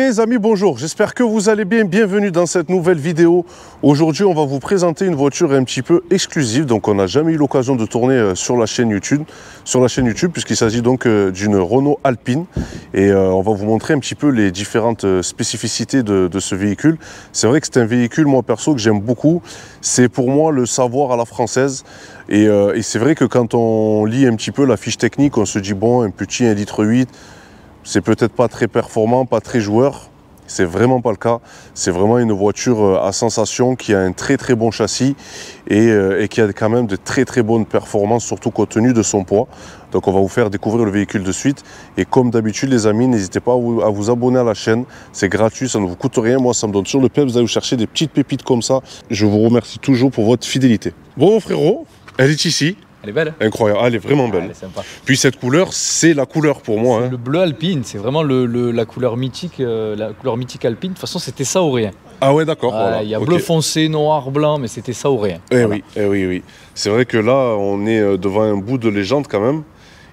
Mes amis, bonjour, j'espère que vous allez bien, bienvenue dans cette nouvelle vidéo. Aujourd'hui, on va vous présenter une voiture un petit peu exclusive, donc on n'a jamais eu l'occasion de tourner sur la chaîne YouTube, puisqu'il s'agit donc d'une Renault Alpine, et on va vous montrer un petit peu les différentes spécificités de ce véhicule. C'est vrai que c'est un véhicule, moi perso, que j'aime beaucoup. C'est pour moi le savoir à la française, et c'est vrai que quand on lit un petit peu la fiche technique, on se dit bon, un petit 1,8 litre, c'est peut-être pas très performant, pas très joueur. C'est vraiment pas le cas. C'est vraiment une voiture à sensation qui a un très très bon châssis et qui a quand même de très très bonnes performances, surtout compte tenu de son poids. Donc on va vous faire découvrir le véhicule de suite. Et comme d'habitude les amis, n'hésitez pas à vous abonner à la chaîne. C'est gratuit, ça ne vous coûte rien. Moi ça me donne toujours le peps d'aller vous chercher des petites pépites comme ça. Je vous remercie toujours pour votre fidélité. Bon frérot, elle est ici. Elle est belle. Incroyable, elle est vraiment belle. Elle est sympa. Puis cette couleur, c'est la couleur pour moi. Hein. Le bleu alpine, c'est vraiment la couleur mythique alpine. De toute façon, c'était ça ou rien. Ah ouais, d'accord. Voilà. Il y a bleu foncé, noir, blanc, mais c'était ça ou rien. Voilà. Oui. C'est vrai que là, on est devant un bout de légende quand même.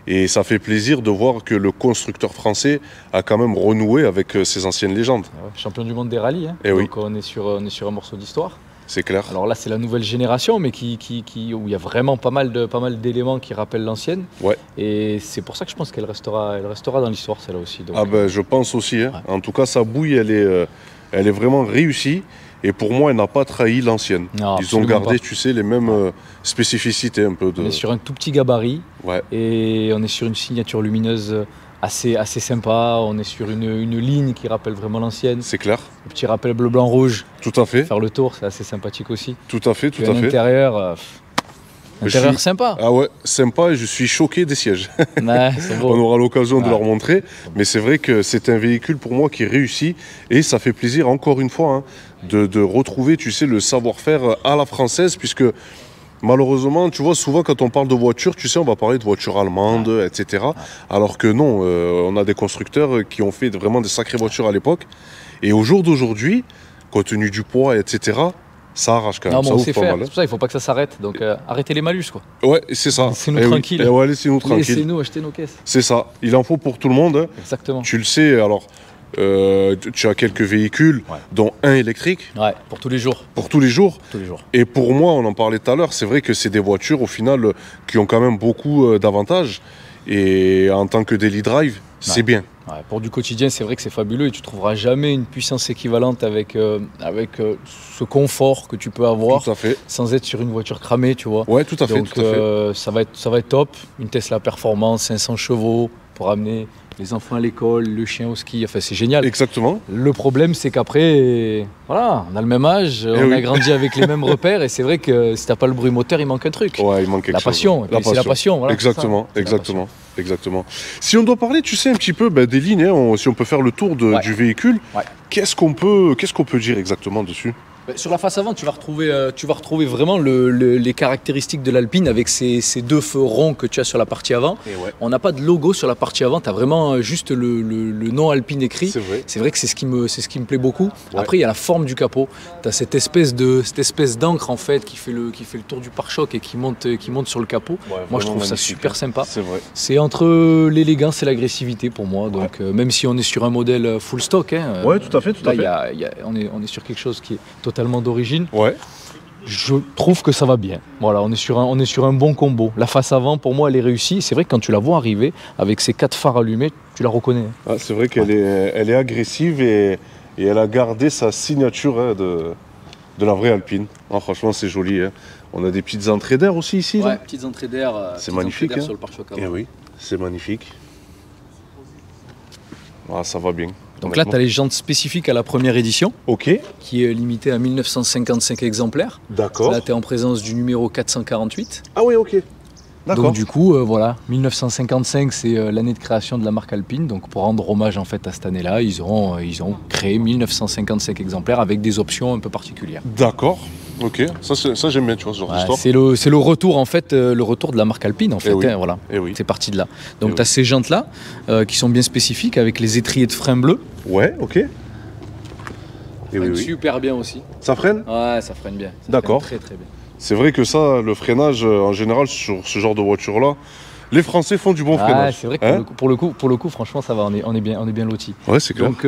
Et ça fait plaisir de voir que le constructeur français a quand même renoué avec ses anciennes légendes. Ouais, champion du monde des rallyes. Hein. Donc on est sur un morceau d'histoire. C'est clair. Alors là, c'est la nouvelle génération, mais où il y a vraiment pas mal d'éléments qui rappellent l'ancienne. Ouais. Et c'est pour ça que je pense qu'elle restera dans l'histoire, celle-là aussi. Donc, je pense aussi. Hein. Ouais. En tout cas, sa bouille, elle est vraiment réussie. Et pour moi, elle n'a pas trahi l'ancienne. Ils ont gardé, tu sais, les mêmes spécificités un peu. On est sur un tout petit gabarit. Ouais. Et on est sur une signature lumineuse assez sympa, on est sur une ligne qui rappelle vraiment l'ancienne. C'est clair. Le petit rappel bleu, blanc, rouge. Tout à fait. Faire le tour, c'est assez sympathique aussi. Tout à fait. Intérieur sympa. Ah ouais, sympa, et je suis choqué des sièges. Ouais, c'est beau. On aura l'occasion de leur montrer. Mais c'est vrai que c'est un véhicule pour moi qui réussit, et ça fait plaisir encore une fois de retrouver, tu sais, le savoir-faire à la française, puisque malheureusement, tu vois, souvent quand on parle de voiture, tu sais, on va parler de voitures allemandes, etc. Alors que non, on a des constructeurs qui ont fait vraiment des sacrées voitures à l'époque. Et au jour d'aujourd'hui, compte tenu du poids, etc., ça arrache quand même. Non, mais on sait faire. C'est pour ça, il ne faut pas que ça s'arrête. Donc arrêtez les malus, quoi. Ouais, c'est ça. Laissez-nous tranquilles. Ouais, laissez-nous tranquilles. Laissez-nous acheter nos caisses. C'est ça. Il en faut pour tout le monde. Hein. Exactement. Tu le sais, alors... tu as quelques véhicules, dont un électrique. Ouais, pour tous les jours. Pour tous les jours. Tous les jours. Et pour moi, on en parlait tout à l'heure, c'est vrai que c'est des voitures, au final, qui ont quand même beaucoup d'avantages. Et en tant que daily drive, c'est bien. Ouais, pour du quotidien, c'est vrai que c'est fabuleux et tu ne trouveras jamais une puissance équivalente avec ce confort que tu peux avoir sans être sur une voiture cramée, tu vois. Ouais, tout à fait. Donc ça va être top. Une Tesla Performance, 500 chevaux pour amener les enfants à l'école, le chien au ski, enfin c'est génial. Exactement. Le problème c'est qu'après, voilà, on a le même âge, on a grandi avec les mêmes repères et c'est vrai que si t'as pas le bruit moteur, il manque un truc. Ouais, il manque quelque chose. C'est la passion. Voilà, exactement. Si on doit parler, tu sais, un petit peu des lignes, si on peut faire le tour du véhicule, qu'est-ce qu'on peut dire exactement dessus ? Sur la face avant, tu vas retrouver vraiment les caractéristiques de l'Alpine avec ces deux feux ronds que tu as sur la partie avant. On n'a pas de logo sur la partie avant, tu as vraiment juste le nom Alpine écrit. C'est vrai que c'est ce qui me plaît beaucoup. Après, il y a la forme du capot. Tu as cette espèce d'encre en fait qui fait le tour du pare-choc et qui monte sur le capot. Moi, je trouve ça super sympa. C'est entre l'élégance et l'agressivité pour moi. Donc, même si on est sur un modèle full stock, tout à fait. On est sur quelque chose qui est totalement d'origine. Ouais. Je trouve que ça va bien. Voilà, on est sur un bon combo. La face avant, pour moi, elle est réussie. C'est vrai que quand tu la vois arriver avec ses 4 phares allumés, tu la reconnais. Ah, c'est vrai qu'elle est agressive et elle a gardé sa signature de la vraie Alpine. Ah, franchement, c'est joli. On a des petites entrées d'air aussi ici. Ouais, petites entrées d'air. C'est magnifique. Sur le pare-choc avant. Et oui, c'est magnifique. Ah, ça va bien. Donc là, tu as les jantes spécifiques à la première édition, qui est limitée à 1955 exemplaires. D'accord. Là, tu es en présence du numéro 448. Ah oui, ok. D'accord. Donc du coup, voilà, 1955, c'est l'année de création de la marque Alpine. Donc pour rendre hommage en fait à cette année-là, ils ont créé 1955 exemplaires avec des options un peu particulières. D'accord. Ok, ça j'aime bien, tu vois, ce genre d'histoire. C'est le retour en fait, le retour de la marque Alpine en fait. Voilà. C'est parti de là. Donc tu as ces jantes là qui sont bien spécifiques avec les étriers de frein bleu. Ouais, ok. Super bien aussi. Ça freine ? Ouais, ça freine bien. D'accord. Très très bien. C'est vrai que ça, le freinage en général sur ce genre de voiture là, Les Français font du bon freinage. C'est vrai que pour le coup, franchement, ça va, on est bien lotis. Ouais, c'est clair. Donc,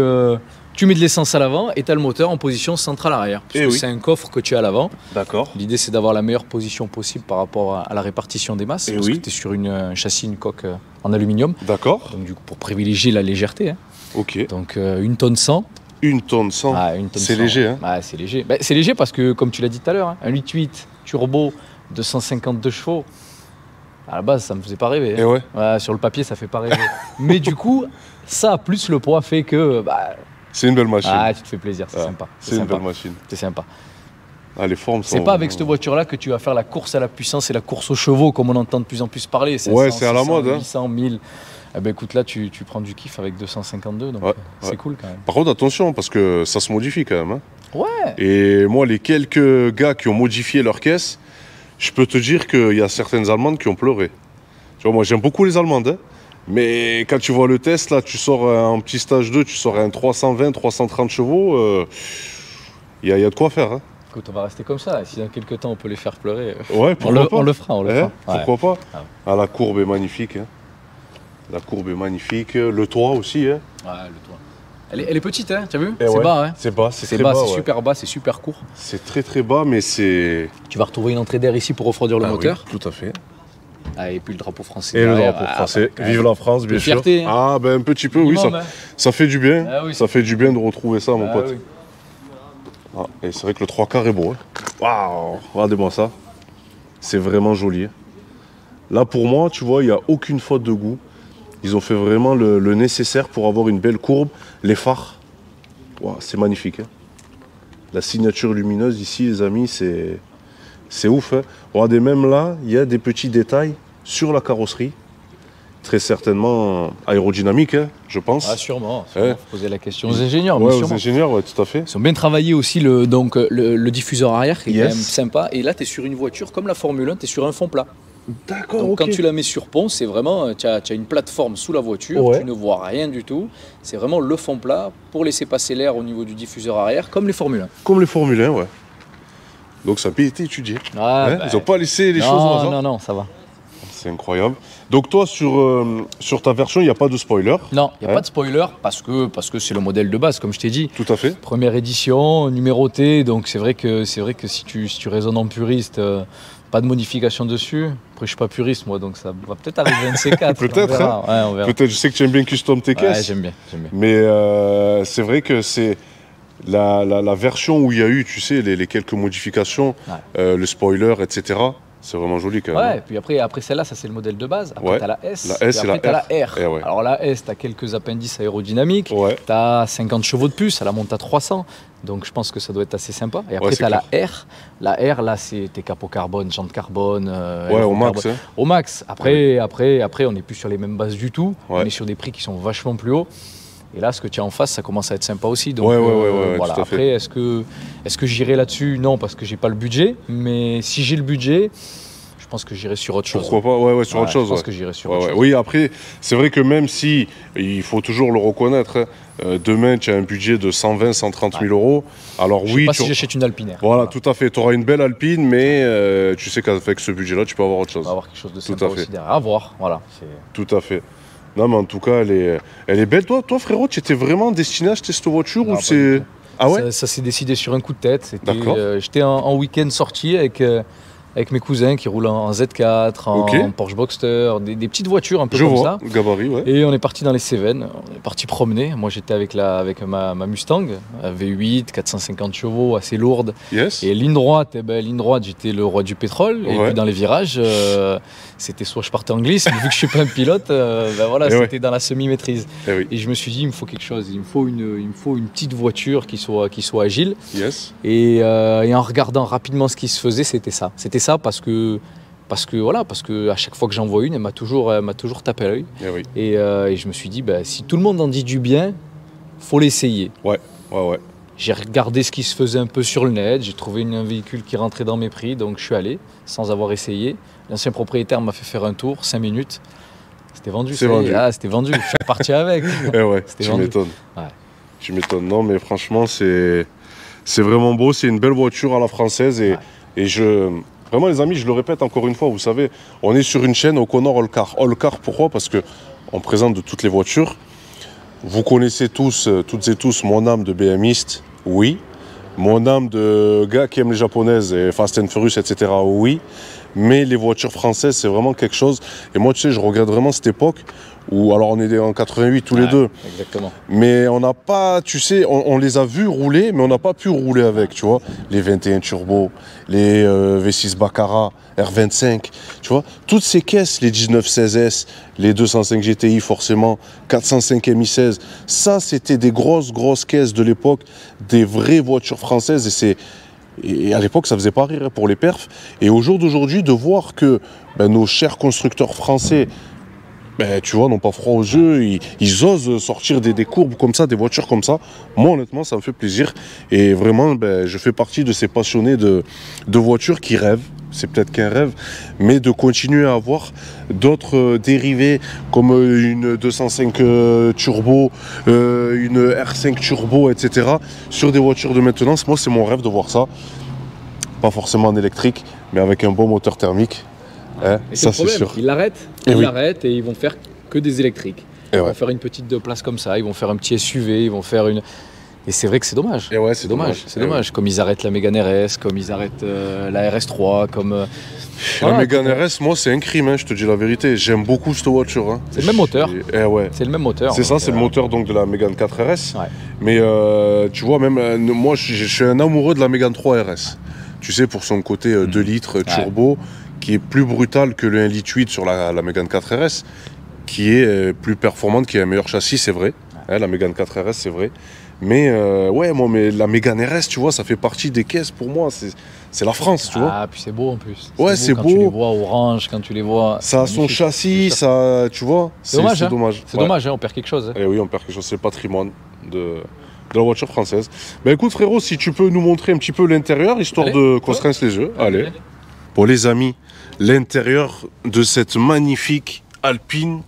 tu mets de l'essence à l'avant et tu as le moteur en position centrale arrière. Parce que c'est un coffre que tu as à l'avant. D'accord. L'idée, c'est d'avoir la meilleure position possible par rapport à la répartition des masses. Parce que tu es sur un châssis, une coque en aluminium. D'accord. Donc, du coup, pour privilégier la légèreté. Hein. Ok. Donc, 1 tonne 100. 1 tonne 100. C'est léger, hein? C'est léger. C'est léger parce que, comme tu l'as dit tout à l'heure, hein, un 8.8 turbo, 252 chevaux. À la base, ça me faisait pas rêver. Hein. Sur le papier, ça fait pas rêver. Mais du coup, ça plus le poids fait que. C'est une belle machine. Tu te fais plaisir, c'est sympa. C'est une belle machine. C'est sympa. Les formes sont... C'est pas avec cette voiture-là que tu vas faire la course à la puissance et la course aux chevaux, comme on entend de plus en plus parler. 500, c'est à la mode. 800, 1000. Écoute, là, tu prends du kiff avec 252, donc c'est cool quand même. Par contre, attention, parce que ça se modifie quand même. Hein. Ouais. Et moi, les quelques gars qui ont modifié leur caisse, je peux te dire qu'il y a certaines Allemandes qui ont pleuré. Tu vois, moi, j'aime beaucoup les Allemandes, hein, mais quand tu vois le test, là, tu sors en petit stage 2, tu sors un 320, 330 chevaux, il y a de quoi faire. Hein. Écoute, on va rester comme ça. Si dans quelques temps, on peut les faire pleurer, on le fera. Pourquoi pas. La courbe est magnifique. Hein. La courbe est magnifique. Le toit aussi. Hein. Ouais, le toit. Elle est petite, hein, tu as vu? C'est bas, hein. C'est bas, c'est bas, c'est super bas, c'est super court. C'est très bas, mais c'est... Tu vas retrouver une entrée d'air ici pour refroidir le moteur. Oui, tout à fait. Et puis le drapeau français. Et le drapeau français. Vive la France, bien sûr. Fierté, hein. Un petit peu, oui. Ça fait du bien. Ça fait du bien de retrouver ça, mon pote. Oui. Et c'est vrai que le 3/4 est beau. Hein. Waouh, regardez-moi ça. C'est vraiment joli. Là, pour moi, tu vois, il n'y a aucune faute de goût. Ils ont fait vraiment le nécessaire pour avoir une belle courbe. Les phares, wow, c'est magnifique. Hein. La signature lumineuse ici, les amis, c'est ouf. Hein. Regardez, même là, il y a des petits détails sur la carrosserie. Très certainement aérodynamique, hein, je pense. Sûrement. Faut poser la question aux ingénieurs. Aux ingénieurs, tout à fait. Ils ont bien travaillé aussi le diffuseur arrière, qui est quand même sympa. Et là, tu es sur une voiture, comme la Formule 1, tu es sur un fond plat. D'accord. Donc quand tu la mets sur pont, c'est vraiment, tu as une plateforme sous la voiture, tu ne vois rien du tout. C'est vraiment le fond plat pour laisser passer l'air au niveau du diffuseur arrière, comme les Formule 1. Comme les Formule 1, ouais. Donc ça a bien été étudié. Ils n'ont pas laissé les choses au hasard. Non, ça va. C'est incroyable. Donc toi, sur ta version, il n'y a pas de spoiler? Non, il n'y a pas de spoiler parce que c'est le modèle de base, comme je t'ai dit. Tout à fait. Première édition, numéroté, donc c'est vrai que si tu raisonnes en puriste, pas de modification dessus. Après, je suis pas puriste, moi, donc ça va peut-être arriver un C4. Peut-être, hein. On verra. Peut-être, je sais que tu aimes bien custom tes caisses. Ouais, j'aime bien. Mais c'est vrai que c'est la version où il y a eu, tu sais, les quelques modifications, le spoiler, etc. C'est vraiment joli quand même. Ouais, et puis après celle-là, ça c'est le modèle de base. Après, tu as la S. La S et après, tu as la R. Et Alors la S, tu as quelques appendices aérodynamiques. Tu as 50 chevaux de plus, elle monte à 300. Donc je pense que ça doit être assez sympa. Et après, tu as la R. La R, là, c'est tes capots carbone, jantes carbone. Au max. Hein. Au max. Après, on n'est plus sur les mêmes bases du tout. On est sur des prix qui sont vachement plus hauts. Et là, ce que tu as en face, ça commence à être sympa aussi. Donc, voilà. Après, est-ce que j'irai là-dessus? Non, parce que j'ai pas le budget. Mais si j'ai le budget, je pense que j'irai sur autre chose. Pourquoi pas? Sur autre chose. Je pense que j'irai sur autre chose. Oui, après, c'est vrai que même si, il faut toujours le reconnaître, hein, demain, tu as un budget de 120, 130 000 euros. Alors je sais pas si j'achète une Alpine. Voilà, tout à fait. Tu auras une belle Alpine, mais tu sais qu'avec ce budget-là, tu peux avoir autre chose. On va avoir quelque chose de sympa aussi derrière. À voir. Voilà. Tout à fait. Non, mais en tout cas, elle est belle. Toi, frérot, tu étais vraiment destiné à acheter cette voiture ou c'est... Ah ouais? Ça s'est décidé sur un coup de tête. J'étais en week-end sorti avec mes cousins qui roulent en Z4, en Porsche Boxster, des petites voitures un peu comme ça. Gabarit, ouais. Et on est parti dans les Cévennes, on est parti promener. Moi j'étais avec ma Mustang, V8, 450 chevaux, assez lourde. Et ligne droite, j'étais le roi du pétrole. Et puis dans les virages, c'était soit je partais en glisse, mais vu que je suis pas un pilote, c'était dans la semi-maîtrise. Et je me suis dit, il me faut quelque chose, il me faut une petite voiture qui soit agile. Et en regardant rapidement ce qui se faisait, c'était ça parce que à chaque fois que j'en vois une, elle m'a toujours tapé à l'œil. Et je me suis dit, si tout le monde en dit du bien, faut l'essayer. J'ai regardé ce qui se faisait un peu sur le net, j'ai trouvé un véhicule qui rentrait dans mes prix, donc je suis allé sans avoir essayé. L'ancien propriétaire m'a fait faire un tour, 5 minutes. C'était vendu. C'était vendu. Je suis reparti avec. Tu m'étonnes. Tu m'étonnes. Non, mais franchement, c'est vraiment beau. C'est une belle voiture à la française et Vraiment, les amis, je le répète encore une fois, vous savez, on est sur une chaîne O'Connor All Car. All Car, pourquoi? Parce qu'on présente de toutes les voitures. Vous connaissez tous, toutes et tous, mon âme de BMiste, oui. Mon âme de gars qui aime les japonaises et Fast and Furious, etc., oui. Mais les voitures françaises, c'est vraiment quelque chose. Et moi, tu sais, je regrette vraiment cette époque où, alors on est en 88 tous les deux. Exactement. Mais on n'a pas, tu sais, on les a vus rouler, mais on n'a pas pu rouler avec, tu vois. Les 21 Turbo, les V6 Baccarat, R25, tu vois. Toutes ces caisses, les 1916S, les 205 GTI forcément, 405 MI16, ça, c'était des grosses caisses de l'époque, des vraies voitures françaises et à l'époque, ça faisait pas rire pour les perfs. Et au jour d'aujourd'hui, de voir que nos chers constructeurs français, tu vois, n'ont pas froid aux yeux, ils osent sortir des courbes comme ça, des voitures comme ça. Moi, honnêtement, ça me fait plaisir. Et vraiment, je fais partie de ces passionnés de voitures qui rêvent. C'est peut-être qu'un rêve, mais de continuer à avoir d'autres dérivés comme une 205 turbo, une R5 turbo, etc. sur des voitures de maintenance. Moi, c'est mon rêve de voir ça. Pas forcément en électrique, mais avec un bon moteur thermique. Hein, ça, c'est sûr. Ils l'arrêtent, et ils vont faire que des électriques. Ils vont faire une petite place comme ça, ils vont faire un petit SUV, ils vont faire une... Et c'est vrai que c'est dommage. Et ouais, c'est dommage. C'est dommage. Comme ils arrêtent la Mégane RS, comme ils arrêtent la RS3, comme... la Mégane RS, moi, c'est un crime, hein, je te dis la vérité. J'aime beaucoup cette voiture. Hein. C'est le même moteur. Ouais. C'est le même moteur. C'est ça, c'est le moteur donc, de la Mégane 4 RS. Ouais. Mais tu vois, même moi, je suis un amoureux de la Mégane 3 RS. Tu sais, pour son côté 2 litres turbo, qui est plus brutal que le 1,8 litre sur la Mégane 4 RS, qui est plus performante, qui a un meilleur châssis, c'est vrai. Hein, la Mégane 4 RS, c'est vrai. Mais mais la Mégane RS, tu vois, ça fait partie des caisses pour moi. C'est la France, tu vois. Ah, puis c'est beau en plus. Ouais, c'est beau. Quand tu les vois orange, quand tu les vois. Ça a son châssis, ça, tu vois. C'est dommage. C'est dommage. C'est dommage, hein, on perd quelque chose. Et oui, on perd quelque chose. C'est le patrimoine de la voiture française. Écoute, frérot, si tu peux nous montrer un petit peu l'intérieur, histoire qu'on se rince les yeux. Allez. Bon, les amis, l'intérieur de cette magnifique Alpine.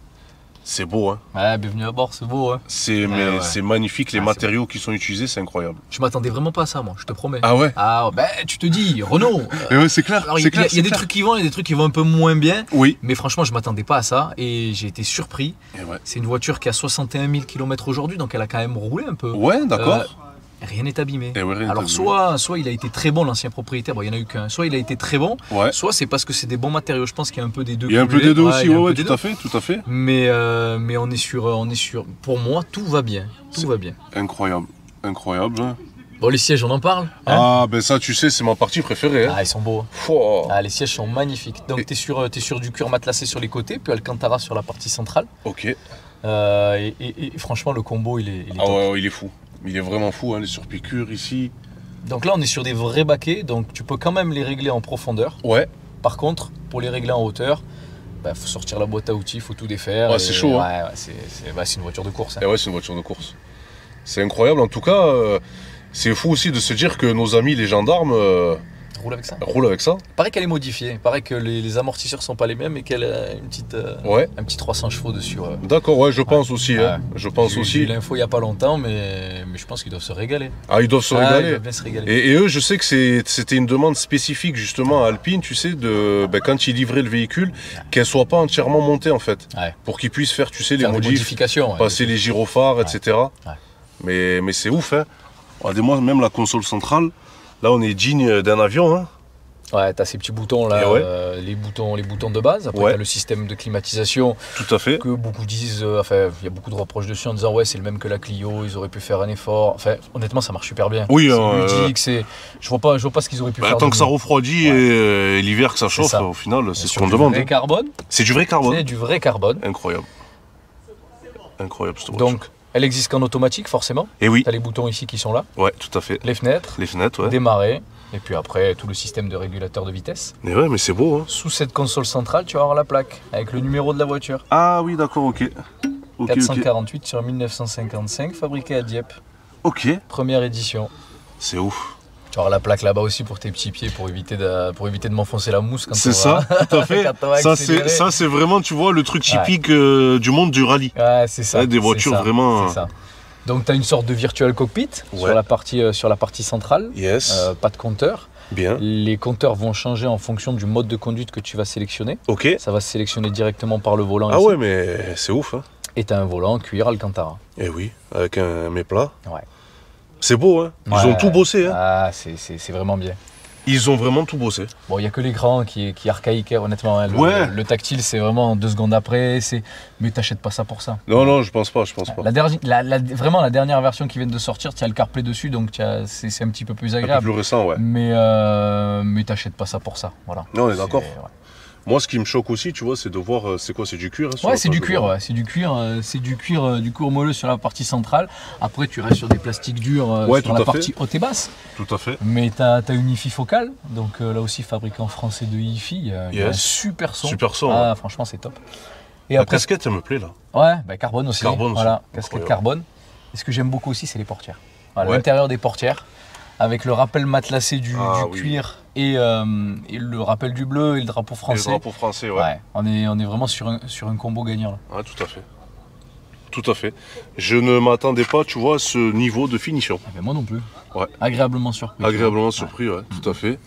C'est beau, hein. Ouais, bienvenue à bord, c'est beau, hein. C'est magnifique, les matériaux qui sont utilisés, c'est incroyable. Je m'attendais vraiment pas à ça, moi, je te promets. Ah ouais? Ah, tu te dis, Renault. Ouais, c'est clair. Il y a des trucs qui vont, il y a des trucs qui vont un peu moins bien. Oui. Mais franchement, je m'attendais pas à ça et j'ai été surpris. C'est une voiture qui a 61 000 km aujourd'hui, donc elle a quand même roulé un peu. Ouais, d'accord. Rien n'est abîmé. Alors soit il a été très bon, l'ancien propriétaire, bon il n'y en a eu qu'un, soit il a été très bon, soit c'est parce que c'est des bons matériaux, je pense qu'il y a un peu des deux. Il y a un peu des deux aussi, ouais, tout à fait. Mais on est sur, pour moi tout va bien, va bien. Incroyable. Bon, les sièges, on en parle, hein. Ah ben ça tu sais, c'est ma partie préférée, hein. Ah, ils sont beaux. Ah, les sièges sont magnifiques. Donc t'es sur du cuir matelassé sur les côtés, puis Alcantara sur la partie centrale. Ok. Et franchement le combo il est top. Ouais, il est fou. Il est vraiment fou, hein, les surpiqûres ici. Donc là, on est sur des vrais baquets, donc tu peux quand même les régler en profondeur. Ouais. Par contre, pour les régler en hauteur, faut sortir la boîte à outils, il faut tout défaire. Ouais, c'est chaud. Hein. C'est une voiture de course. Hein. Et ouais, c'est une voiture de course. C'est incroyable. En tout cas, c'est fou aussi de se dire que nos amis les gendarmes roulent avec ça. Il paraît qu'elle est modifiée. Il paraît que les amortisseurs sont pas les mêmes et qu'elle a un petit 300 chevaux dessus. D'accord, ouais, je pense aussi. Hein. Je pense aussi. J'ai eu l'info il n'y a pas longtemps, mais je pense qu'ils doivent se régaler. Ah, ils doivent se régaler. Ils doivent bien se régaler. Et eux, je sais que c'était une demande spécifique justement à Alpine, tu sais, quand ils livraient le véhicule, qu'elle soit pas entièrement montée en fait. Pour qu'ils puissent faire, tu sais, les modifications. Passer les gyrophares, etc. Mais c'est ouf, hein. Regardez-moi, même la console centrale. Là, on est digne d'un avion, hein. Ouais, t'as ces petits boutons là, les boutons de base. Après, t'as le système de climatisation. Tout à fait. Que beaucoup disent, il y a beaucoup de reproches dessus en disant ouais, c'est le même que la Clio, ils auraient pu faire un effort. Enfin, honnêtement, ça marche super bien. Oui, c'est ludique, je vois pas ce qu'ils auraient pu faire. Tant que ça refroidit et l'hiver que ça chauffe, au final, c'est ce qu'on demande. C'est du vrai carbone. C'est du vrai carbone. C'est du vrai carbone. Incroyable. Incroyable cette voiture. Donc, elle existe qu'en automatique, forcément. Et oui. T'as les boutons ici qui sont là. Ouais, tout à fait. Les fenêtres, ouais. Démarrer. Et puis après, tout le système de régulateur de vitesse. Mais ouais, mais c'est beau, hein. Sous cette console centrale, tu vas avoir la plaque avec le numéro de la voiture. Ah oui, d'accord, ok. 448 sur 1955, fabriqué à Dieppe. Ok. Première édition. C'est ouf. Tu auras la plaque là-bas aussi pour tes petits pieds, pour éviter de m'enfoncer la mousse. C'est ça, tout à fait. Ça, c'est vraiment, tu vois, le truc typique du monde du rallye. Ouais, c'est ça. Des voitures vraiment... C'est ça. Donc tu as une sorte de virtual cockpit sur la partie centrale. Yes. Pas de compteur. Bien. Les compteurs vont changer en fonction du mode de conduite que tu vas sélectionner. Ok. Ça va se sélectionner directement par le volant. Ah ici. ouais, mais c'est ouf. Hein. Et tu as un volant cuir Alcantara. Eh oui, avec un méplat. Ouais. C'est beau, hein. Ils ont tout bossé. Hein. Ah, c'est vraiment bien. Ils ont vraiment tout bossé. Bon, il n'y a que l'écran qui est archaïque, honnêtement. Hein. Le tactile, c'est vraiment 2 secondes après. Mais t'achètes pas ça pour ça. Non, je pense pas. Vraiment, la dernière version qui vient de sortir, tu as le CarPlay dessus, donc c'est un petit peu plus agréable. Un peu plus récent, ouais. Mais t'achètes pas ça pour ça. Voilà. Non, on est d'accord. Ouais. Moi, ce qui me choque aussi, tu vois, c'est de voir, c'est quoi, c'est du cuir hein, ouais, c'est du cuir, c'est du cuir moelleux sur la partie centrale. Après, tu restes sur des plastiques durs sur la partie haute et basse. Tout à fait. Mais tu as une hi-fi focale, donc là aussi fabricant français de hi-fi. Il y a un super son. Super son. Ah, ouais. Franchement, c'est top. Et la après, casquette, elle me plaît là. Ouais, bah, carbone aussi. Carbone voilà, aussi. casquette carbone. Et ce que j'aime beaucoup aussi, c'est les portières. Voilà, ouais. L'intérieur des portières, avec le rappel matelassé du cuir et le rappel du bleu et le drapeau français. Et le drapeau français, ouais. On est vraiment sur un combo gagnant là. Ouais, tout à fait. Tout à fait. Je ne m'attendais pas, tu vois, à ce niveau de finition. Ah ben moi non plus. Ouais. Agréablement surpris. Agréablement surpris, ouais, tout à fait.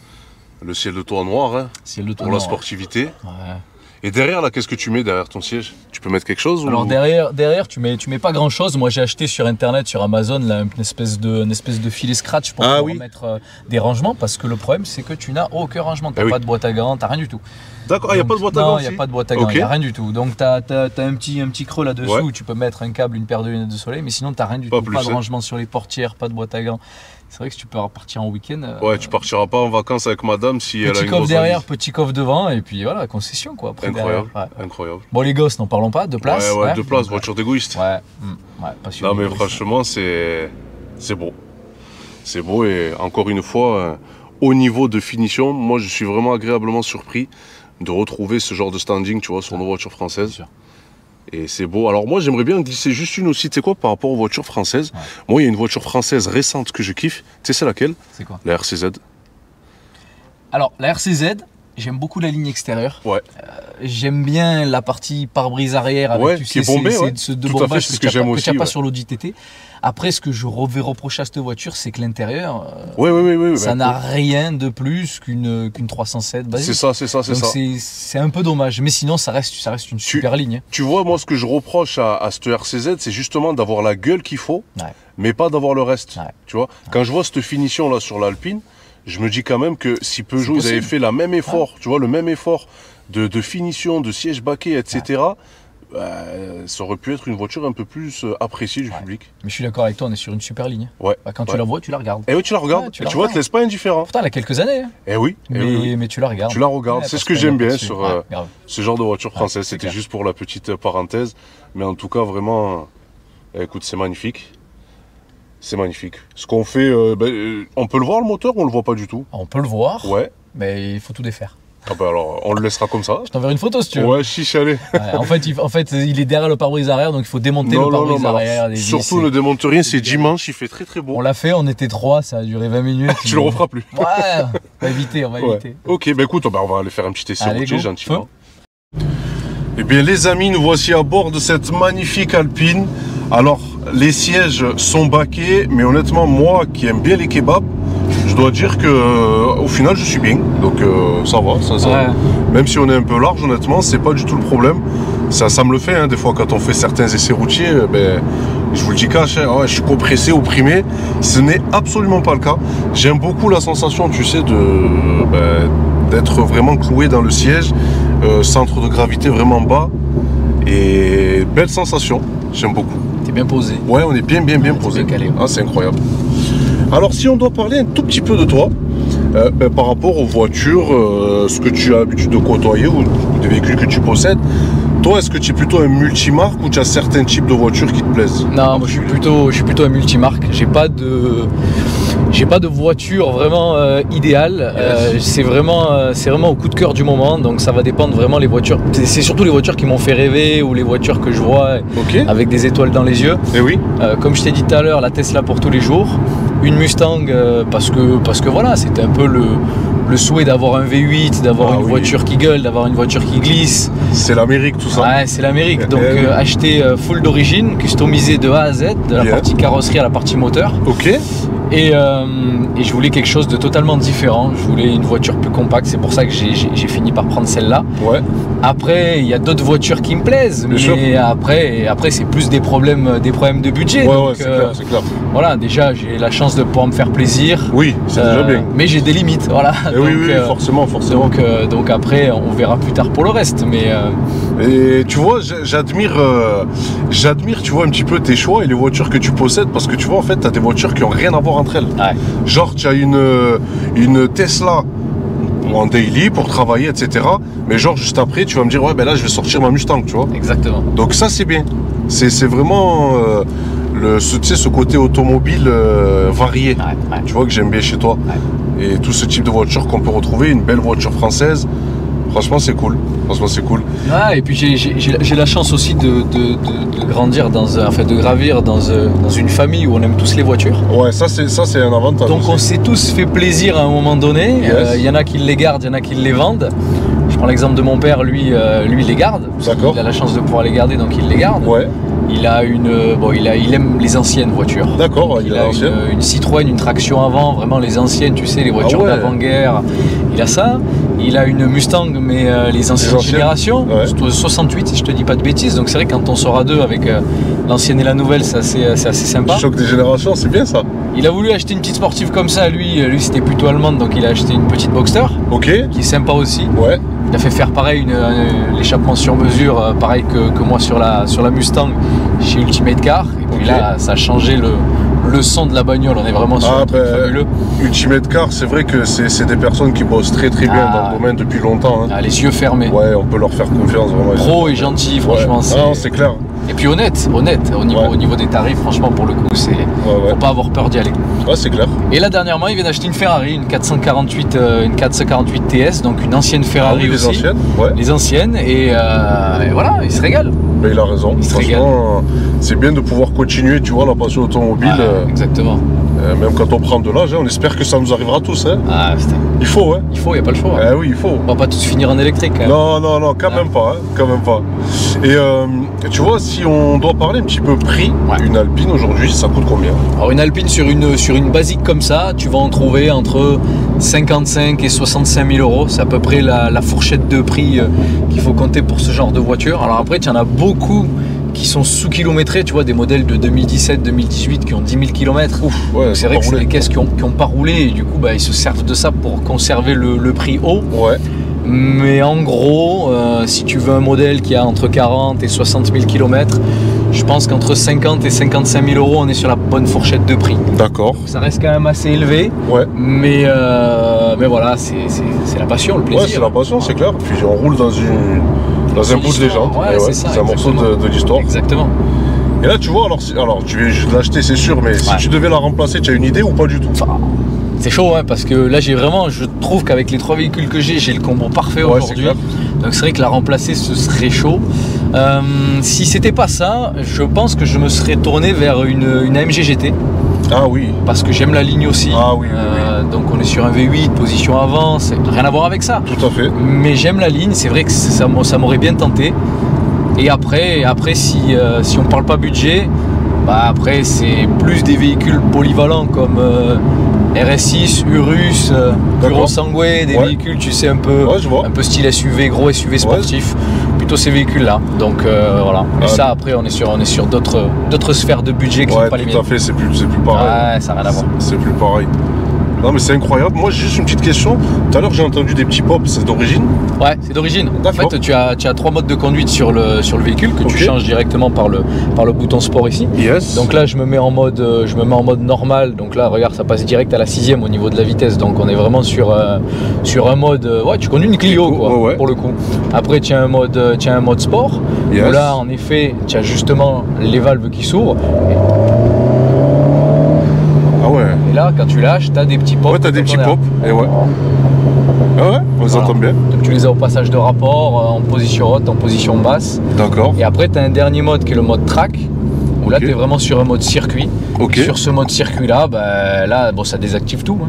Le ciel de toit noir, hein, ciel de toit pour noir, la sportivité. Ouais. Et derrière, là, qu'est-ce que tu mets derrière ton siège? Tu peux mettre quelque chose Alors derrière tu mets pas grand chose. Moi j'ai acheté sur internet, sur Amazon, là, une espèce de filet scratch pour pouvoir mettre des rangements, parce que le problème c'est que tu n'as aucun rangement. Tu n'as pas de boîte à gants, tu n'as rien du tout. D'accord, il n'y a pas de boîte à gants? Non, il n'y a pas de boîte à gants, il n'y a rien du tout. Donc tu as un petit creux là-dessous où tu peux mettre un câble, une paire de lunettes de soleil, mais sinon tu n'as rien du tout. Pas de rangement sur les portières, pas de boîte à gants. C'est vrai que si tu peux repartir en week-end. Ouais, tu partiras pas en vacances avec madame si elle a une petit coffre derrière, petit coffre devant, et puis voilà, concession quoi. Après, incroyable, incroyable. Bon, les gosses, n'en parlons pas, 2 places. Ouais, 2 places, voiture d'égoïste. Ouais, passionné. Non, mais franchement, c'est beau. C'est beau, et encore une fois, au niveau de finition, moi je suis vraiment agréablement surpris de retrouver ce genre de standing, tu vois, sur nos voitures françaises. Et c'est beau. Alors moi j'aimerais bien glisser juste une aussi, tu sais quoi, par rapport aux voitures françaises. Moi il y a une voiture française récente que je kiffe. Tu sais c'est laquelle? C'est quoi? La RCZ. Alors la RCZ, j'aime beaucoup la ligne extérieure. Ouais. J'aime bien la partie pare-brise arrière avec qui est bombée, ce deux bombages que tu n'as pas sur l'Audi TT. Après, ce que je vais reprocher à cette voiture, c'est que l'intérieur, ça n'a rien de plus qu'une 307 basique. C'est ça. C'est un peu dommage, mais sinon ça reste une super ligne. Tu vois, moi ce que je reproche à cette RCZ, c'est justement d'avoir la gueule qu'il faut, mais pas d'avoir le reste. Tu vois, quand je vois cette finition là sur l'Alpine, je me dis quand même que si Peugeot ils avaient fait le même effort, tu vois, le même effort de finition, de siège baquet, etc., ça aurait pu être une voiture un peu plus appréciée du public. Mais je suis d'accord avec toi, on est sur une super ligne. Ouais. Quand tu la vois, tu la regardes. Et oui, tu la regardes. Tu vois, tu te laisses pas indifférent. Pourtant, elle a quelques années. Eh oui. Mais tu la regardes. Tu la regardes. C'est ce que j'aime bien sur ce genre de voiture française. C'était juste pour la petite parenthèse. Mais en tout cas, vraiment, écoute, c'est magnifique. C'est magnifique. Ce qu'on fait, on peut le voir le moteur ou on le voit pas du tout? On peut le voir. Ouais. Mais il faut tout défaire. Ah bah alors, on le laissera comme ça. Je t'enverrai une photo si tu veux. Ouais, chiche, allez. En fait, il est derrière le pare-brise arrière, donc il faut démonter le pare-brise arrière. Surtout ne démonte rien, c'est dimanche, il fait très très beau. On l'a fait, on était 3, ça a duré 20 minutes. Tu le referas plus. Ouais, on va éviter. Ok, bah écoute, on va aller faire un petit essai routier gentiment. Eh bien les amis, nous voici à bord de cette magnifique Alpine. Alors, les sièges sont baquets, mais honnêtement, moi qui aime bien les kebabs, je dois dire que au final je suis bien, donc ça va, même si on est un peu large, honnêtement c'est pas du tout le problème, ça me le fait des fois quand on fait certains essais routiers, je vous le dis cash, je suis compressé, opprimé, ce n'est absolument pas le cas. J'aime beaucoup la sensation, tu sais, d'être vraiment cloué dans le siège, centre de gravité vraiment bas, et belle sensation, j'aime beaucoup. T'es bien posé. Ouais, on est bien posé. Bien calé. Ah, c'est incroyable. Alors si on doit parler un tout petit peu de toi, par rapport aux voitures, ce que tu as l'habitude de côtoyer ou des véhicules que tu possèdes, toi est-ce que tu es plutôt un multimarque ou tu as certains types de voitures qui te plaisent? Non, moi je suis plutôt un multimarque. J'ai pas de voiture vraiment idéale. C'est vraiment au coup de cœur du moment, donc ça va dépendre vraiment les voitures. C'est surtout les voitures qui m'ont fait rêver ou les voitures que je vois avec des étoiles dans les yeux. Et oui. Comme je t'ai dit tout à l'heure, la Tesla pour tous les jours. Une Mustang parce que voilà, c'était un peu le souhait d'avoir un V8, d'avoir une voiture qui gueule, d'avoir une voiture qui glisse. C'est l'Amérique tout ça. Ouais, c'est l'Amérique. Donc acheter full d'origine, customisé de A à Z, de la partie carrosserie à la partie moteur. Ok. Et je voulais quelque chose de totalement différent. Je voulais une voiture plus compacte. C'est pour ça que j'ai fini par prendre celle-là. Ouais. Après, il y a d'autres voitures qui me plaisent, mais après c'est plus des problèmes de budget. Ouais, donc, c'est clair. Voilà, déjà j'ai la chance de pouvoir me faire plaisir. Oui, c'est déjà bien. Mais j'ai des limites, voilà. Donc, oui, forcément. Donc après, on verra plus tard pour le reste. Mais et tu vois, j'admire, tu vois, un petit peu tes choix et les voitures que tu possèdes, parce que tu vois, en fait, tu as des voitures qui n'ont rien à voir entre elles. Ouais. Genre, tu as une Tesla en daily pour travailler, etc. Mais genre, juste après, tu vas me dire, ouais, ben là, je vais sortir ma Mustang, tu vois. Exactement. Donc ça, c'est bien. C'est vraiment ce côté automobile varié, tu vois, que j'aime bien chez toi. Ouais. Et tout ce type de voiture qu'on peut retrouver, une belle voiture française, franchement, c'est cool. Ouais, et puis j'ai la chance aussi de grandir de gravir dans une famille où on aime tous les voitures. Ouais, ça c'est un avantage. Donc aussi. On s'est tous fait plaisir à un moment donné. Yes. Y en a qui les gardent, il y en a qui les vendent. Je prends l'exemple de mon père, lui il les garde. D'accord. Il a la chance de pouvoir les garder, donc il les garde. Ouais. Il aime les anciennes voitures. D'accord, il a une Citroën, une traction avant, vraiment les anciennes, tu sais, les voitures d'avant-guerre. Il a ça. Il a une Mustang, mais les anciennes générations, 68 si je te dis pas de bêtises. Donc c'est vrai que quand on sort à deux avec l'ancienne et la nouvelle, c'est assez sympa. Le choc des générations, c'est bien ça. Il a voulu acheter une petite sportive comme ça, lui c'était plutôt allemande, donc il a acheté une petite Boxster. Ok. Qui est sympa aussi. Ouais. Il a fait faire pareil, l'échappement sur mesure, pareil que moi sur la Mustang chez Ultimate Car. Et puis là, ça a changé le son de la bagnole. On est vraiment sur un truc fabuleux. Ultimate Car, c'est vrai que c'est des personnes qui bossent très bien dans le domaine depuis longtemps. Hein. Les yeux fermés. Ouais, on peut leur faire confiance vraiment. Pro et gentil, franchement. Non, c'est clair. Et puis honnête au niveau des tarifs, franchement, pour le coup, faut pas avoir peur d'y aller. Ouais, c'est clair. Et là, dernièrement, il vient d'acheter une Ferrari, une 448 TS, donc une ancienne Ferrari aussi. Les anciennes, ouais. Les anciennes, et voilà, il se régale. Mais il a raison. Franchement, c'est bien de pouvoir continuer, tu vois, la passion automobile. Exactement. Même quand on prend de l'âge, on espère que ça nous arrivera tous. Hein. Il faut, hein. Il n'y a pas le choix. Oui, il faut. On va pas tous finir en électrique. Hein. Non, quand même pas. Et tu vois, si on doit parler un petit peu prix, une Alpine aujourd'hui, ça coûte combien? Alors une Alpine sur une basique comme ça, tu vas en trouver entre 55 et 65 000 euros. C'est à peu près la fourchette de prix qu'il faut compter pour ce genre de voiture. Alors après, il y en a beaucoup qui sont sous-kilométrés, tu vois, des modèles de 2017-2018 qui ont 10 000 km. C'est vrai que c'est des caisses qui ont pas roulé et du coup, ils se servent de ça pour conserver le prix haut. Ouais. Mais en gros, si tu veux un modèle qui a entre 40 et 60 000 km, je pense qu'entre 50 et 55 000 euros, on est sur la bonne fourchette de prix. D'accord. Ça reste quand même assez élevé. Ouais. Mais voilà, c'est la passion, le plaisir. Ouais, c'est la passion, c'est clair. Puis on roule dans un bout de légende. C'est un morceau de l'histoire. Exactement. Et là, tu vois, alors tu viens juste l'acheter, c'est sûr, mais si tu devais la remplacer, tu as une idée ou pas du tout? C'est chaud, hein, parce que là, je trouve qu'avec les 3 véhicules que j'ai le combo parfait aujourd'hui. Donc c'est vrai que la remplacer, ce serait chaud. Si c'était pas ça, je pense que je me serais tourné vers une AMG GT. Ah oui. Parce que j'aime la ligne aussi. Ah oui, donc on est sur un V8, position avant, c'est rien à voir avec ça. Tout à fait. Mais j'aime la ligne, c'est vrai que ça m'aurait bien tenté. Et après si on parle pas budget, après c'est plus des véhicules polyvalents comme RS6, Urus, Puro Sangue, des véhicules, tu sais, un peu style SUV, gros SUV sportif. Plutôt ces véhicules-là. Donc voilà. Et ça, après, on est sur d'autres sphères de budget qui sont pas les miennes. Tout à fait, c'est plus pareil. Ouais, ça n'a rien à voir. C'est plus pareil. Non mais c'est incroyable. Moi j'ai juste une petite question. Tout à l'heure j'ai entendu des petits pops, c'est d'origine? Ouais, c'est d'origine. En fait tu as 3 modes de conduite sur le véhicule que tu changes directement par le bouton sport ici. Yes. Donc là je me mets en mode normal. Donc là regarde, ça passe direct à la 6e au niveau de la vitesse. Donc on est vraiment sur un mode. Tu conduis une Clio quoi, pour le coup. Après tu as un mode sport. Yes. Où là en effet tu as justement les valves qui s'ouvrent. Et là, quand tu lâches, t'as des petits pops. Ouais, t'as des petits pops. Et on les entend bien. Donc tu les as au passage de rapport, en position haute, en position basse. D'accord. Et après, t'as un dernier mode qui est le mode track. où là tu es vraiment sur un mode circuit. Okay. Sur ce mode circuit là, là bon, ça désactive tout. Hein.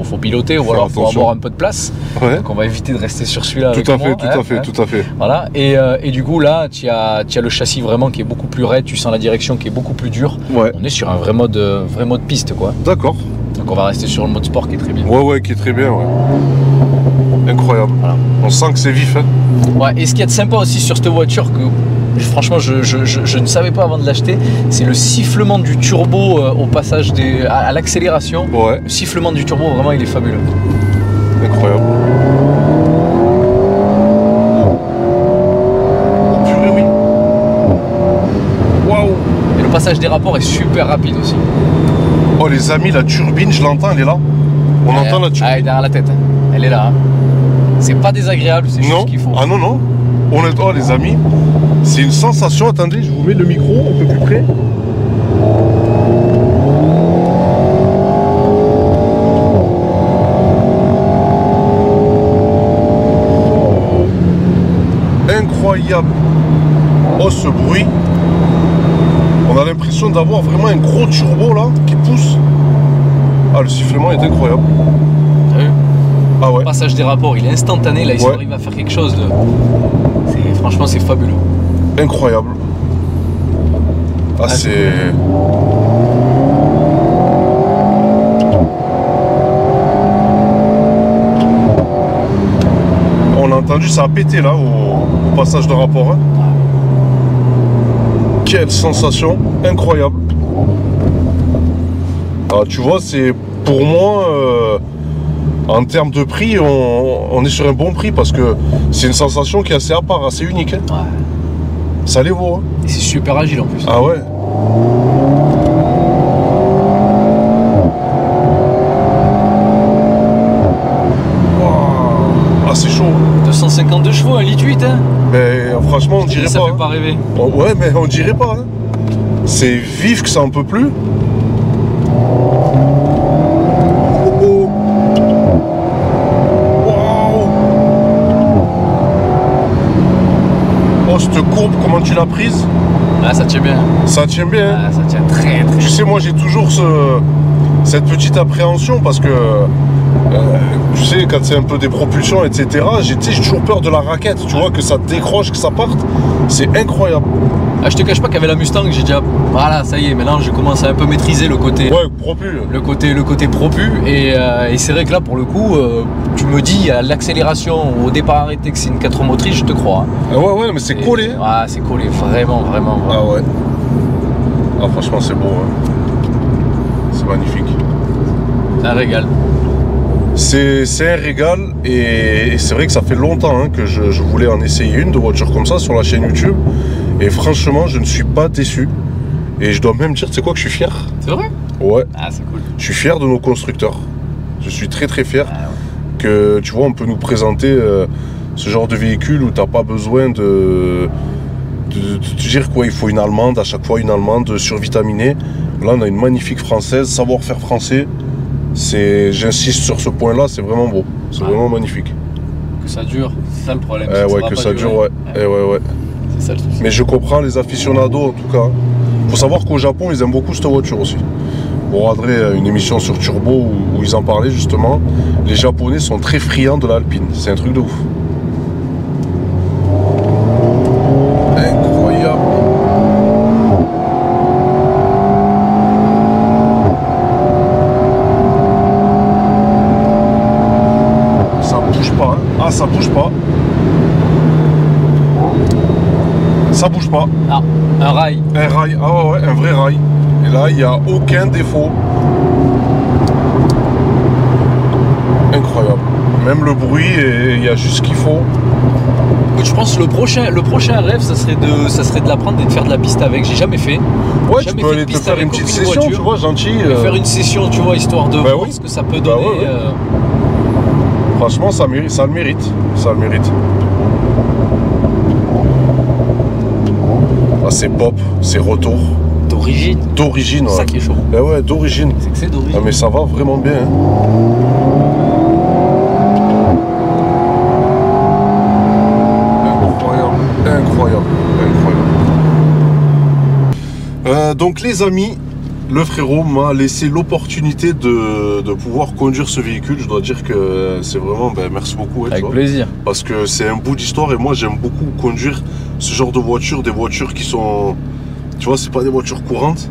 Faut piloter ou alors faut avoir un peu de place. Ouais. Donc on va éviter de rester sur celui-là. Tout à fait. Voilà. Et du coup là, tu as le châssis vraiment qui est beaucoup plus raide, tu sens la direction qui est beaucoup plus dure. Ouais. On est sur un vrai mode piste quoi. D'accord. Donc on va rester sur le mode sport qui est très bien. Ouais, qui est très bien, ouais. Incroyable. Voilà. On sent que c'est vif. Hein. Ouais, et ce qu'il y a de sympa aussi sur cette voiture, que franchement je ne savais pas avant de l'acheter, c'est le sifflement du turbo au passage à l'accélération. Ouais. Le sifflement du turbo, vraiment, il est fabuleux. Incroyable. Oh purée, oui. Waouh. Et le passage des rapports est super rapide aussi. Oh les amis, la turbine, je l'entends, elle est là. On entend la turbine. Elle est derrière la tête, elle est là. Hein. C'est pas désagréable, c'est juste ce qu'il faut. Ah non. Oh les amis, c'est une sensation. Attendez, je vous mets le micro un peu plus près. Incroyable. Oh ce bruit. On a l'impression d'avoir vraiment un gros turbo là qui pousse. Ah, le sifflement est incroyable. T'as vu? Ah ouais. Le passage des rapports, il est instantané. Là, il arrive à faire quelque chose de. Franchement, c'est fabuleux. Incroyable. Ah, c'est. On a entendu, ça a pété là au passage de rapport. Hein. Quelle sensation incroyable. Ah, tu vois, c'est pour moi, en termes de prix, on est sur un bon prix parce que c'est une sensation qui est assez à part, assez unique. Hein. Ouais. Ça les vaut. Hein. Et c'est super agile en plus. Ah ouais. Wow. Ah, c'est chaud. 252 chevaux, 1,8 litre. Hein. Mais franchement, on dirait pas. Ça fait pas rêver. Ouais, mais on dirait pas. Hein. C'est vif que ça en peut plus. Cette courbe, comment tu l'as prise? Ah, ça tient bien. Ça tient bien. Ah, ça tient très. Tu sais, moi j'ai toujours cette petite appréhension parce que tu sais, quand c'est un peu des propulsions, etc., j'ai toujours peur de la raquette. Tu vois, que ça décroche, que ça parte. C'est incroyable. Ah, je te cache pas qu'avec la Mustang, j'ai déjà. Voilà, ça y est, maintenant je commence à un peu maîtriser le côté. Ouais, propu. Le côté propu. Et c'est vrai que là, pour le coup, tu me dis à l'accélération ou au départ arrêté que c'est une 4 roues motrices, je te crois. Hein. Ouais, mais c'est collé. Ah, c'est collé, vraiment. Ah ouais. Ah, franchement, c'est beau. Hein. C'est magnifique. C'est un régal. C'est un régal et c'est vrai que ça fait longtemps hein, que je voulais en essayer une de voiture comme ça sur la chaîne YouTube. Et franchement, je ne suis pas déçu. Et je dois même dire, tu sais quoi, que je suis fier. C'est vrai? Ouais. Ah, c'est cool. Je suis fier de nos constructeurs. Je suis très fier que, tu vois, on peut nous présenter ce genre de véhicule où tu n'as pas besoin de te dire quoi, il faut une allemande, à chaque fois une allemande survitaminée. Là, on a une magnifique française, savoir-faire français. J'insiste sur ce point-là, c'est vraiment beau. C'est vraiment magnifique. Que ça dure, c'est ça le problème. Ouais, que ça dure, ouais. Ouais. C'est ça le souci. Mais je comprends les aficionados en tout cas. Faut savoir qu'au Japon, ils aiment beaucoup cette voiture aussi. On regarderait une émission sur Turbo où ils en parlaient justement. Les Japonais sont très friands de l'Alpine. C'est un truc de ouf. Incroyable. Ça bouge pas. Hein. Ah, ça bouge pas. Ça bouge pas. Ah, un rail. Un rail, ah ouais, un vrai rail. Et là, il n'y a aucun défaut. Incroyable. Même le bruit, il y a juste ce qu'il faut. Je pense que le prochain rêve, ça serait de la prendre et de faire de la piste avec. J'ai jamais fait. Ouais, tu peux aller te faire une petite session, tu vois, gentil. Faire une session, tu vois, histoire de voir ce que ça peut donner. Ouais. Franchement, ça le mérite. Ça le mérite. Ah, c'est pop, c'est retour. D'origine. D'origine, ouais. C'est ça qui est chaud. Ben ouais, d'origine. C'est que c'est d'origine. Ah, mais ça va vraiment bien. Hein. Incroyable. Donc les amis, le frérot m'a laissé l'opportunité de pouvoir conduire ce véhicule. Je dois dire que c'est vraiment, merci beaucoup. Avec plaisir. Parce que c'est un bout d'histoire et moi j'aime beaucoup conduire ce genre de voitures, des voitures qui sont, tu vois, c'est pas des voitures courantes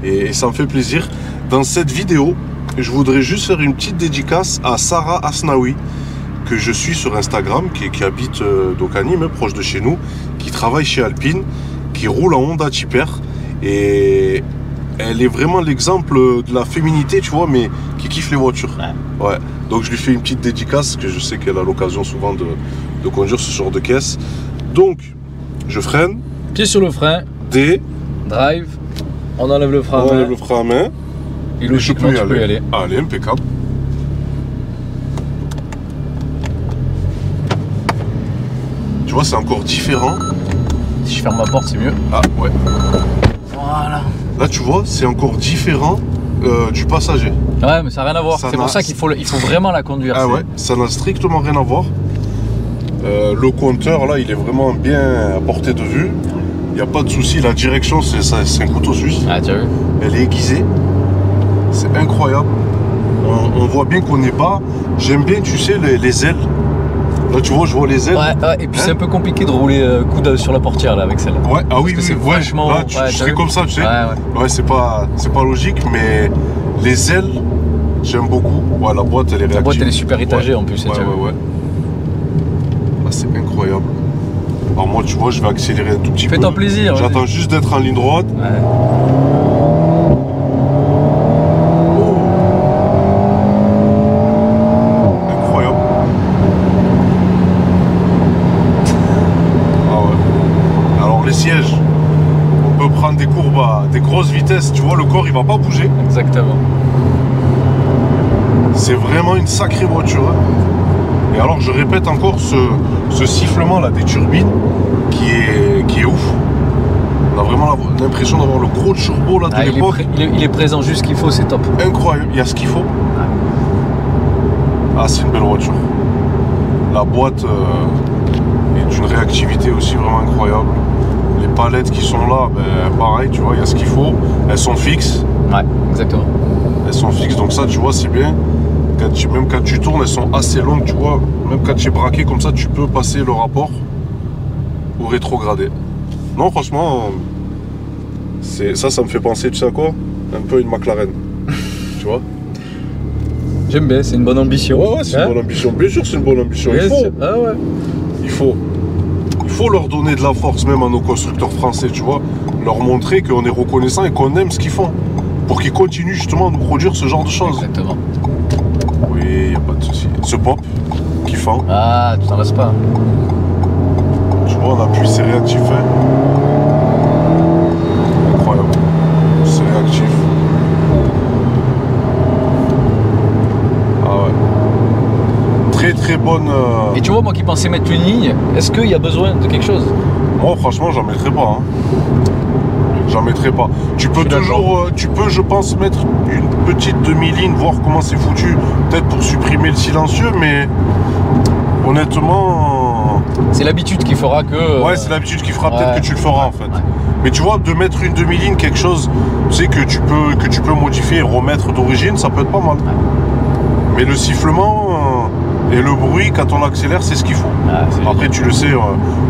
et ça me fait plaisir. Dans cette vidéo, je voudrais juste faire une petite dédicace à Sarah Asnaoui, que je suis sur Instagram, qui habite donc à Nîmes, proche de chez nous, qui travaille chez Alpine, qui roule en Honda Tipper et elle est vraiment l'exemple de la féminité, tu vois, mais qui kiffe les voitures. Ouais. Donc je lui fais une petite dédicace, que je sais qu'elle a l'occasion souvent de conduire ce genre de caisse. Donc, je freine. Pied sur le frein. D. Drive. On enlève le frein à main. On enlève le frein à main. Et logiquement, tu peux y aller. Allez, impeccable. Tu vois, c'est encore différent. Si je ferme ma porte, c'est mieux. Ah, ouais. Voilà. Là, tu vois, c'est encore différent du passager. Ouais, mais ça n'a rien à voir. C'est pour ça qu'il faut vraiment la conduire. Ah ouais, ça n'a strictement rien à voir. Le compteur, là, il est vraiment bien à portée de vue. Il n'y a pas de souci. La direction, c'est un couteau suisse. Ah, tu as vu? Elle est aiguisée. C'est incroyable. On voit bien qu'on n'est pas... J'aime bien, tu sais, les ailes. Là, tu vois, je vois les ailes. Ouais, et puis c'est un peu compliqué de rouler coude sur la portière, là, avec celle-là. Ouais, ah oui, c'est vachement... Là, tu serais comme ça, tu sais. Ouais, c'est pas logique, mais les ailes, j'aime beaucoup. Ouais, la boîte, elle est réactive. La boîte, elle est super étagée, en plus. Ouais. Ah, c'est incroyable. Alors moi, tu vois, je vais accélérer un tout petit peu. Fais-toi plaisir. J'attends juste d'être en ligne droite. Ouais. Incroyable. Ah ouais. Alors les sièges, on peut prendre des courbes à des grosses vitesses. Tu vois, le corps, il va pas bouger. Exactement. C'est vraiment une sacrée voiture. Hein. Et alors, je répète encore, ce sifflement là des turbines qui est ouf. On a vraiment l'impression d'avoir le gros turbo là de l'époque. Il est présent juste ce qu'il faut, c'est top. Incroyable, il y a ce qu'il faut. Ah, c'est une belle voiture. La boîte est d'une réactivité aussi vraiment incroyable. Les palettes qui sont là, pareil, tu vois, il y a ce qu'il faut. Elles sont fixes. Ouais, exactement. Elles sont fixes, donc ça, tu vois, c'est bien. Même quand tu tournes, elles sont assez longues, tu vois. Même quand tu es braqué comme ça, tu peux passer le rapport ou rétrograder. Non, franchement, ça me fait penser, tu sais à quoi? Un peu une McLaren. Tu vois? J'aime bien, c'est une bonne ambition. Ouais, c'est une bonne ambition. Bien sûr, c'est une bonne ambition. Il faut leur donner de la force, même à nos constructeurs français, tu vois. Leur montrer qu'on est reconnaissant et qu'on aime ce qu'ils font. Pour qu'ils continuent justement à nous produire ce genre de choses. Exactement. Oui, il n'y a pas de souci. Ce pop, kiffant. Ah, tu t'en lasses pas. Tu vois, on appuie, c'est réactif. Hein. Incroyable. C'est réactif. Ah ouais. Très très bonne... Et tu vois, moi qui pensais mettre une ligne, est-ce qu'il y a besoin de quelque chose? Moi, franchement, j'en mettrais pas. Hein. J'en mettrai pas. Tu peux toujours, je pense, mettre une petite demi-ligne, voir comment c'est foutu, peut-être pour supprimer le silencieux, mais honnêtement... C'est l'habitude qui fera que... Ouais, c'est l'habitude qui fera peut-être que tu le feras, en fait. Ouais. Mais tu vois, de mettre une demi-ligne, quelque chose, tu sais, que tu peux modifier et remettre d'origine, ça peut être pas mal. Ouais. Mais le sifflement... Et le bruit, quand on accélère, c'est ce qu'il faut. Ah, après, tu le sais,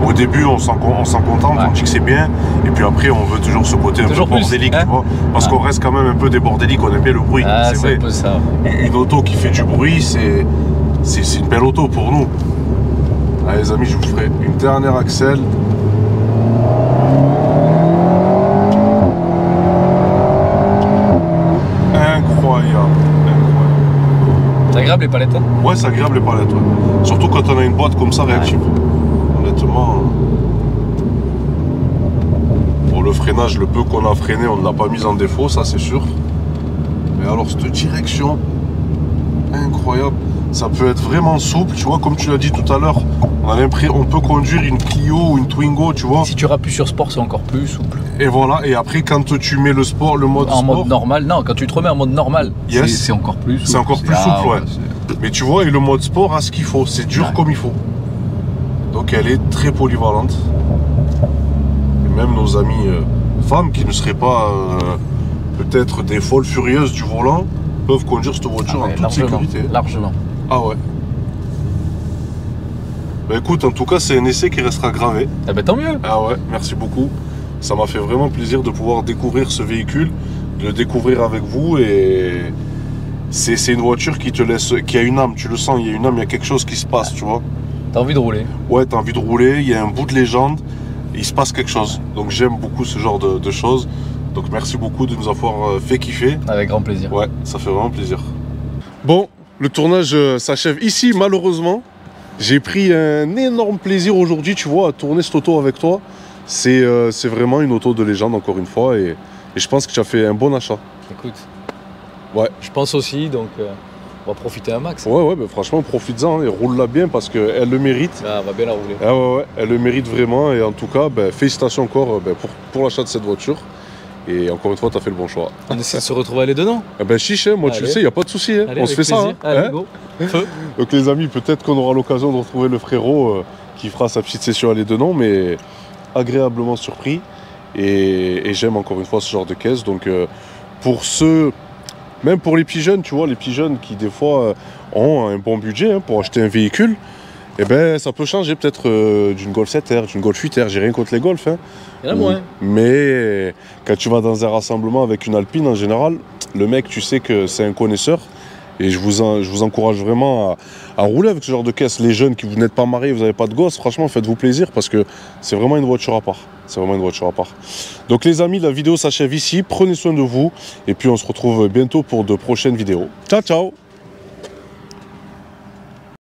au début, on s'en contente, on dit que c'est bien. Et puis après, on veut toujours ce côté un peu bordélique, tu vois. Parce qu'on reste quand même un peu des bordéliques, on aime bien le bruit. Ah, c'est vrai. Un peu ça. Une auto qui fait du bruit, c'est une belle auto pour nous. Allez, les amis, je vous ferai une dernière accel. Incroyable. C'est agréable les palettes, hein? Ouais, c'est agréable les palettes, ouais. Surtout quand on a une boîte comme ça réactive. Ouais. Honnêtement. Bon, le freinage, le peu qu'on a freiné, on ne l'a pas mis en défaut, ça c'est sûr. Mais alors, cette direction, incroyable. Ça peut être vraiment souple, tu vois, comme tu l'as dit tout à l'heure. On peut conduire une Clio ou une Twingo, tu vois. Si tu rappuies sur sport, c'est encore plus souple. Et voilà, et après, quand tu mets le sport, le mode sport... En mode normal, non, quand tu te remets en mode normal, c'est encore plus souple. C'est encore plus souple, ouais. Mais tu vois, et le mode sport a ce qu'il faut, c'est dur comme il faut. Donc elle est très polyvalente. Et même nos amis femmes qui ne seraient pas peut-être des folles furieuses du volant peuvent conduire cette voiture en toute sécurité. Largement. Ah ouais. Bah écoute, en tout cas, c'est un essai qui restera gravé. Ah bah tant mieux. Ah ouais, merci beaucoup. Ça m'a fait vraiment plaisir de pouvoir découvrir ce véhicule, de le découvrir avec vous et c'est une voiture qui te laisse, qui a une âme, tu le sens, il y a une âme, il y a quelque chose qui se passe, tu vois. T'as envie de rouler. Ouais, t'as envie de rouler, il y a un bout de légende, il se passe quelque chose. Donc j'aime beaucoup ce genre de choses. Donc merci beaucoup de nous avoir fait kiffer. Avec grand plaisir. Ouais, ça fait vraiment plaisir. Bon, le tournage s'achève ici, malheureusement. J'ai pris un énorme plaisir aujourd'hui, tu vois, à tourner cette auto avec toi. C'est vraiment une auto de légende, encore une fois, et je pense que tu as fait un bon achat. Écoute, ouais. Je pense aussi, donc on va profiter un max. Ouais, bah, franchement, profites-en et roule-la bien parce qu'elle le mérite. Ah, on va bien la rouler. Ah ouais, elle le mérite vraiment, et en tout cas, bah, félicitations encore pour l'achat de cette voiture. Et encore une fois, tu as fait le bon choix. On essaie de se retrouver à les dedans. Eh ben chiche, moi tu le sais, il n'y a pas de souci. Hein. On se fait plaisir. ça. Hein. Allez, go. Feu. Donc les amis, peut-être qu'on aura l'occasion de retrouver le frérot qui fera sa petite session à les deux noms, mais agréablement surpris. Et j'aime encore une fois ce genre de caisse. Donc pour ceux, même pour les petits jeunes, tu vois, les petits jeunes qui des fois ont un bon budget hein, pour acheter un véhicule, eh ben ça peut changer peut-être d'une Golf 7R, d'une Golf 8R, j'ai rien contre les Golf. Hein. Il y en a moins. Mais quand tu vas dans un rassemblement avec une Alpine en général, le mec tu sais que c'est un connaisseur. Et je vous encourage vraiment à rouler avec ce genre de caisse. Les jeunes qui vous n'êtes pas mariés, vous n'avez pas de gosse, franchement faites-vous plaisir parce que c'est vraiment une voiture à part. C'est vraiment une voiture à part. Donc les amis, la vidéo s'achève ici. Prenez soin de vous et puis on se retrouve bientôt pour de prochaines vidéos. Ciao, ciao!